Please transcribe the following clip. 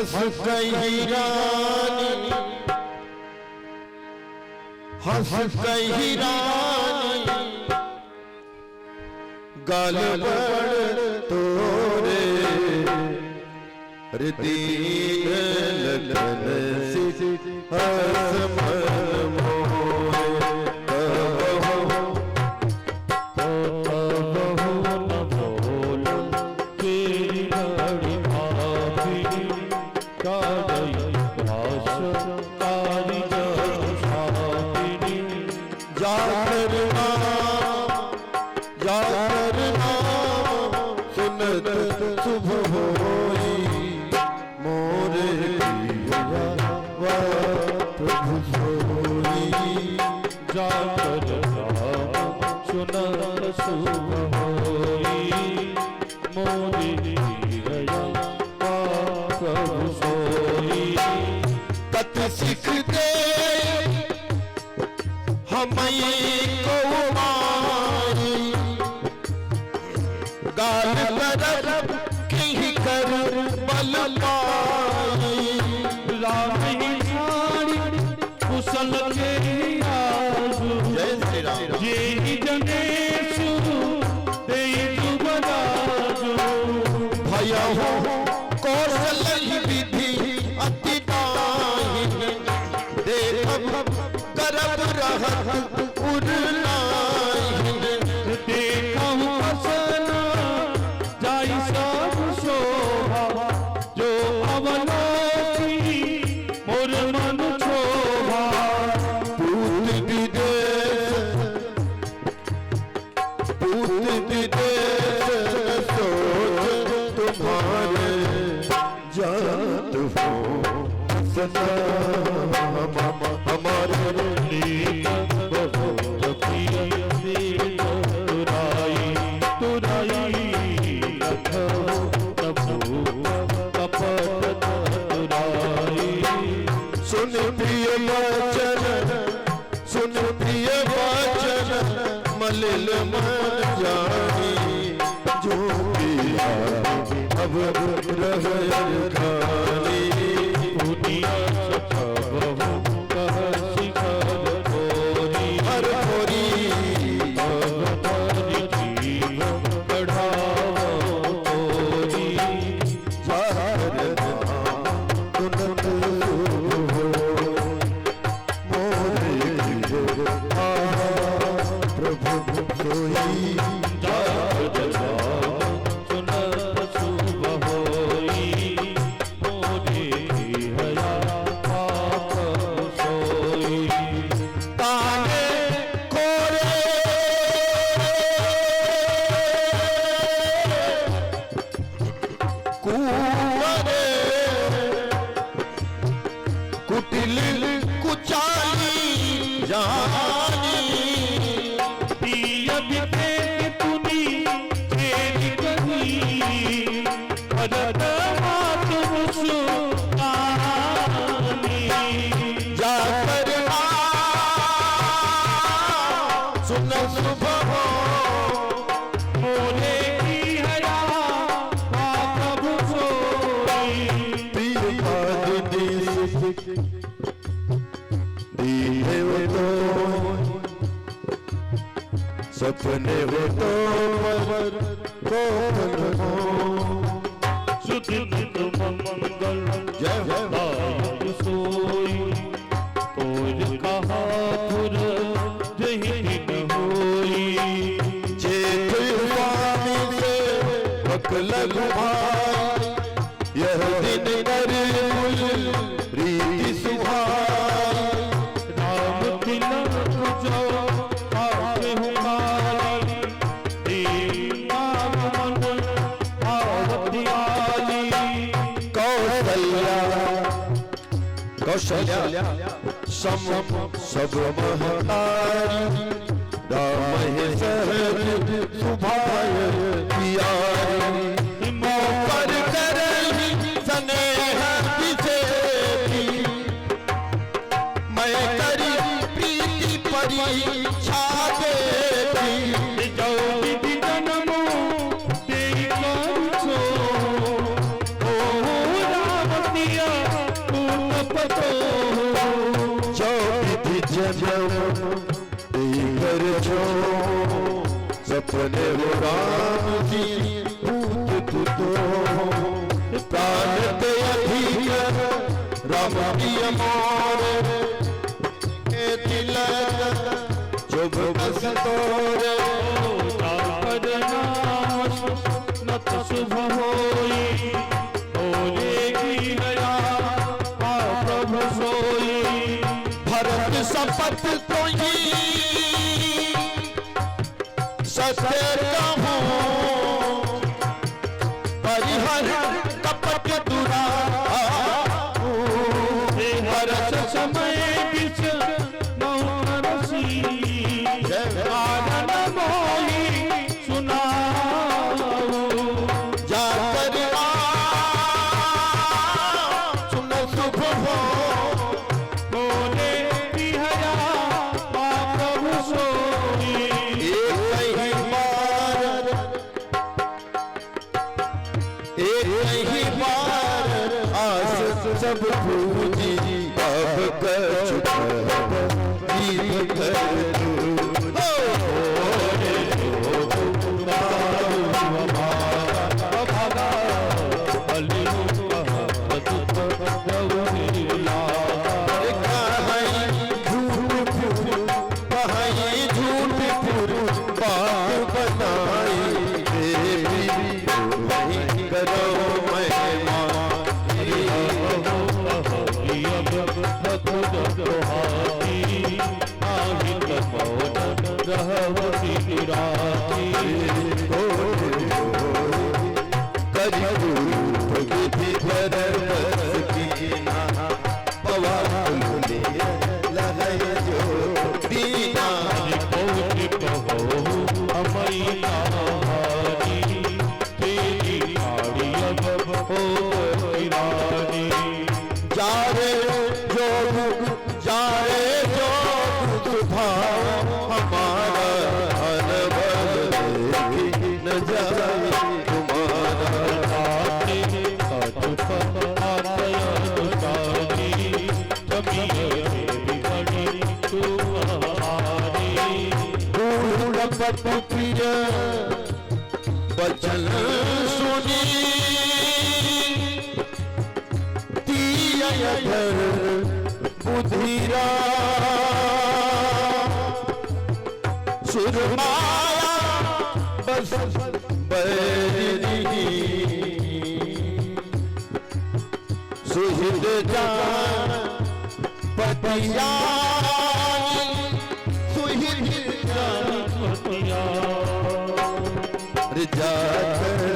हंस कही रानी, हंस कही रानी, गाल बड़ तोरे दीन लगन से हंस मन मोहे। कत सिख दे हमें को मारी, गाल करब की कर बल पाई। राम ही सारी कुशल के आजू, जय श्री राम। ये ही जनेशु दे जुबराजू। भया हो कौशल विधि अति दाहिन, देखब करब रहत उड़नाहिन। देखहु असना जाई सब शोभा, जो अवलोकी मोर मन शोभा। पूत विदेश सोच तुम्हारे जात हो सदा हमारे सुन प्रिय वचन, सुन प्रिय वचन, मलिल मन जानी। जो पिया अब रह खानी, हर खोरी कुटिल कुचाली जानी। पिय बिते तुनी तेरी कही, भरत मात मुस्कानी। जाकर सुन सुबह मोरे की हया प्रभु सोई। पीर दिए वो तो सपने हो तो पर को सुदित मंगल जय जय सोई। और कहा पुर जही दिन होई। चेत स्वामी से बकलग भाई, यह दिन नर रीति सुभाई। राम तिलक जो आवे हुमारी, नाम मन आवतियाली। कौशल्या कौशल्या सम सब महतारी, राम है सहज सुभाय पियारी। पर करही स्नेह विशेषी, मैं करी प्रीति परीक्षा देती। जो विधि जन्मो तेरी करुछो, ओ राम तिया जन्म देकर जो सपने हो राम की पूत तो प्राण ते अधिक राम की अमोर के तिलक शुभ बस तोरे नत शुभ होई होलेगी दया प्रभु सोई भरत शपथ कोई सत्य कहूँ परिहर कपट दुरा भरत समय बिच नौरसी कारण मोही सुनाओ जाकर सुन शुभ हो बोले बिहया प्रभु सोई एक ही बार आस सब पूजी अब कर गीत कर बचन सुनी तीयधर बुधिरा सुरमाया बस बैरी सुहित जान पतिया सुहित जान पतिया जाकर